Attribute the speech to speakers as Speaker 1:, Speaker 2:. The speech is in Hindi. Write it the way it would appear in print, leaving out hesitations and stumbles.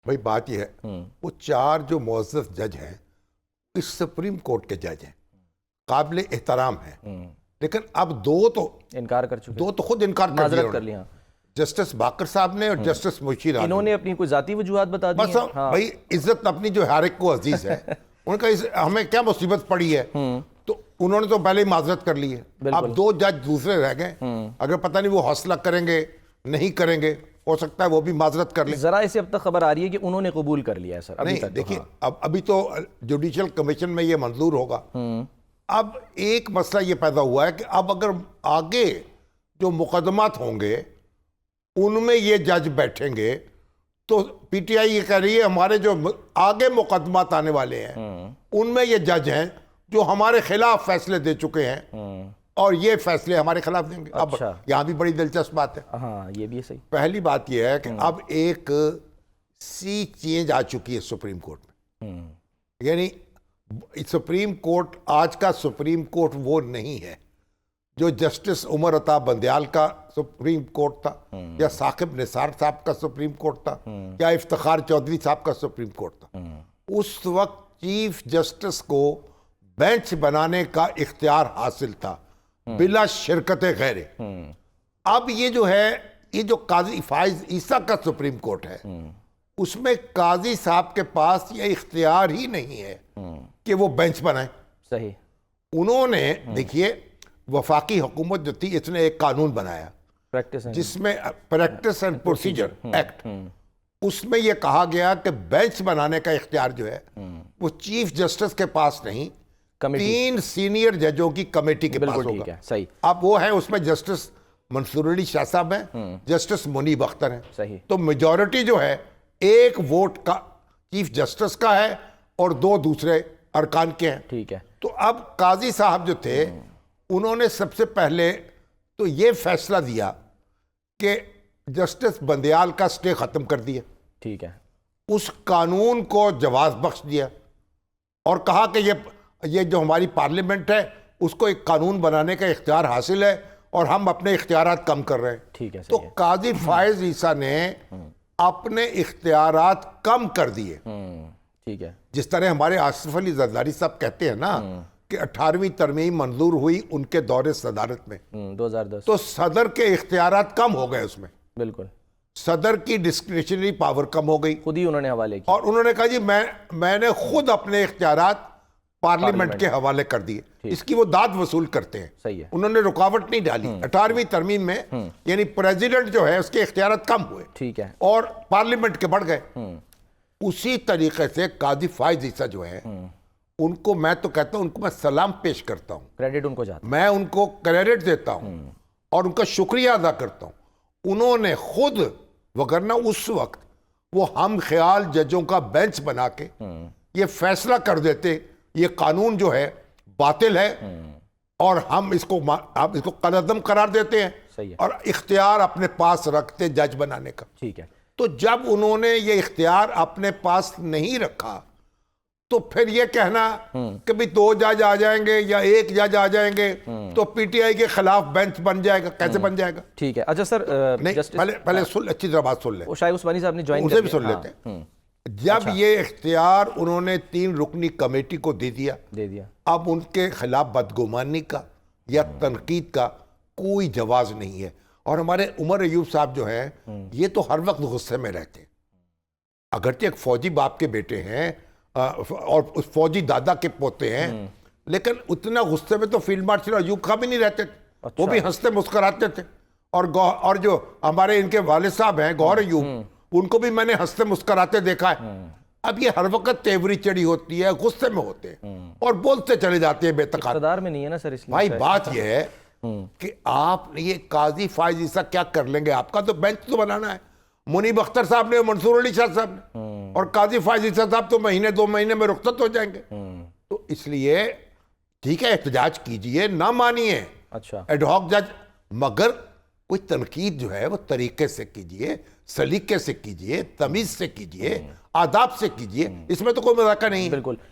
Speaker 1: भाई बात यह है, वो चार जो मुअज़्ज़ज़ जज हैं इस सुप्रीम कोर्ट के जज हैं, काबिल एहतराम हैं, लेकिन अब दो तो
Speaker 2: इनकार कर चुके,
Speaker 1: दो तो खुद इनकार कर
Speaker 2: माजरत
Speaker 1: दिया
Speaker 2: कर लिया।
Speaker 1: जस्टिस बाकर साहब ने और जस्टिस मुशीर आलम।
Speaker 2: इन्होंने अपनी कोई जाती वजूहात बता दी
Speaker 1: बस
Speaker 2: हैं। हाँ।
Speaker 1: भाई इज्जत अपनी जो हर एक को अजीज है उनका हमें क्या मुसीबत पड़ी है, तो उन्होंने तो पहले ही माजरत कर ली है। अब दो जज दूसरे रह गए, अगर पता नहीं वो हौसला करेंगे नहीं करेंगे, हो सकता है वो भी माजरत कर ले।
Speaker 2: जरा इसे अब तक खबर आ रही है कि उन्होंने कबूल कर लिया है सर। अभी
Speaker 1: नहीं
Speaker 2: तक
Speaker 1: देखिए,
Speaker 2: हाँ।
Speaker 1: अब अभी तो जुडिशल कमीशन में ये मंजूर होगा। अब एक मसला ये पैदा हुआ है कि अब अगर आगे जो मुकदमात होंगे उनमें ये जज बैठेंगे तो पीटीआई ये कह रही है हमारे जो आगे मुकदमात आने वाले हैं उनमें ये जज हैं जो हमारे खिलाफ फैसले दे चुके हैं और ये फैसले हमारे खिलाफ देंगे।
Speaker 2: अच्छा।
Speaker 1: अब यहाँ भी बड़ी दिलचस्प बात है।
Speaker 2: हाँ, ये भी है सही।
Speaker 1: पहली बात यह है कि अब एक सी चेंज आ चुकी है सुप्रीम कोर्ट में, यानी सुप्रीम कोर्ट, आज का सुप्रीम कोर्ट वो नहीं है जो जस्टिस उमर अता बंदयाल का सुप्रीम कोर्ट था, या साकिब निसार साहब का सुप्रीम कोर्ट था, या इफ्तिखार चौधरी साहब का सुप्रीम कोर्ट था। उस वक्त चीफ जस्टिस को बेंच बनाने का इख्तियार हासिल था बिला शिरकत गैरे। अब ये जो है, ये जो काजी फाइज ईसा का सुप्रीम कोर्ट है उसमें काजी साहब के पास ये इख्तियार ही नहीं है कि वो बेंच बनाए।
Speaker 2: सही।
Speaker 1: उन्होंने देखिए वफाकी हुकूमत जो थी इसने एक कानून बनाया
Speaker 2: प्रैक्टिस
Speaker 1: जिसमें प्रैक्टिस एंड प्रोसीजर एक्ट, उसमें यह कहा गया कि बेंच बनाने का इख्तियार जो है वो चीफ जस्टिस के पास नहीं, तीन सीनियर जजों की कमेटी के पास होगा।
Speaker 2: सही।
Speaker 1: अब वो है, उसमें जस्टिस मंसूर अली शाह साहब हैं, जस्टिस मुनीब अख्तर हैं।
Speaker 2: सही।
Speaker 1: तो मेजॉरिटी जो है एक वोट का चीफ जस्टिस का है और दो दूसरे अरकान के हैं।
Speaker 2: ठीक है।
Speaker 1: तो अब काजी साहब जो थे उन्होंने सबसे पहले तो ये फैसला दिया कि जस्टिस बंदयाल का स्टे खत्म कर दिया।
Speaker 2: ठीक है।
Speaker 1: उस कानून को जवाब बख्श दिया और कहा कि ये जो हमारी पार्लियामेंट है उसको एक कानून बनाने का इख्तियार हासिल है और हम अपने इख्तियारात कम कर रहे हैं।
Speaker 2: ठीक है।
Speaker 1: तो काजी फायज ईसा ने अपने इख्तियारात कम कर दिए।
Speaker 2: ठीक है।
Speaker 1: जिस तरह हमारे आसिफ अली जरदारी साहब कहते हैं ना कि 18वीं तरमीम मंजूर हुई उनके दौरे सदारत में
Speaker 2: 2010,
Speaker 1: तो सदर के इख्तियारात कम हो गए उसमें,
Speaker 2: बिल्कुल
Speaker 1: सदर की डिस्क्रिशनरी पावर कम हो गई,
Speaker 2: खुद ही उन्होंने हवाले किया
Speaker 1: और उन्होंने कहा जी मैंने खुद अपने इख्तियारात पार्लियामेंट के हवाले कर दिए। इसकी वो दाद वसूल करते हैं।
Speaker 2: सही है।
Speaker 1: उन्होंने रुकावट नहीं डाली। 18वीं तरमीम में यानी प्रेसिडेंट जो है उसके इख्तियारात कम हुए।
Speaker 2: ठीक है।
Speaker 1: और पार्लियामेंट के बढ़ गए। उसी तरीके से काजी फायज ईसा जो है उनको मैं तो कहता हूं, उनको मैं सलाम पेश करता हूं,
Speaker 2: क्रेडिट उनको जाता,
Speaker 1: मैं उनको क्रेडिट देता हूं और उनका शुक्रिया अदा करता हूं। उन्होंने खुद, वगरना उस वक्त वो हम ख्याल जजों का बेंच बना के ये फैसला कर देते ये कानून जो है बातिल है और हम इसको कलअदम करार देते हैं।
Speaker 2: सही है।
Speaker 1: और इख्तियार अपने पास रखते जज बनाने का।
Speaker 2: ठीक है।
Speaker 1: तो जब उन्होंने ये इख्तियार अपने पास नहीं रखा तो फिर ये कहना कि भाई दो जज आ जाएंगे या एक जज आ जाएंगे तो पीटीआई के खिलाफ बेंच बन जाएगा, कैसे बन जाएगा?
Speaker 2: ठीक है। अच्छा सर,
Speaker 1: नहीं, पहले सुन, अच्छी तरह बात सुन ले,
Speaker 2: वो शायद उस्मानी साहब ने ज्वाइन
Speaker 1: उनसे भी सुन लेते हैं। जब ये इख्तियार उन्होंने 3 रुकनी कमेटी को दे दिया, अब उनके खिलाफ बदगुमानी का या तनकीद का कोई जवाज नहीं है। और हमारे उमर अयूब साहब जो हैं ये तो हर वक्त गुस्से में रहते हैं। अगरचे एक फौजी बाप के बेटे हैं और उस फौजी दादा के पोते हैं, लेकिन उतना गुस्से में तो फील्ड मार्शल अयूब खां भी नहीं रहते थे।
Speaker 2: अच्छा।
Speaker 1: वो भी हंसते मुस्कुराते थे। और जो हमारे इनके वालिद साहब हैं गौहर अयूब, उनको भी मैंने हंसते मुस्कुराते देखा है। अब ये हर वक्त तेवरी चढ़ी होती है, गुस्से में होते हैं और बोलते चले जाते हैं बेतकात।
Speaker 2: इक़्तिदार में नहीं है ना सर, इसलिए
Speaker 1: भाई बात ये है कि आप ये काजी फायज ईसा क्या कर लेंगे? आपका तो बेंच तो बनाना है। मुनीब अख्तर साहब ने, मंसूर अली शाह साहब ने, और काजी फायज ईसा साहब तो महीने 2 महीने में रुखसत हो जाएंगे। तो इसलिए ठीक है, एहतजाज कीजिए, ना मानिए।
Speaker 2: अच्छा।
Speaker 1: एडहॉक जज, मगर कोई तनकीद जो है वो तरीके से कीजिए, सलीके से कीजिए, तमीज से कीजिए, आदाब से कीजिए। इसमें तो कोई मजाक नहीं है।
Speaker 2: बिल्कुल।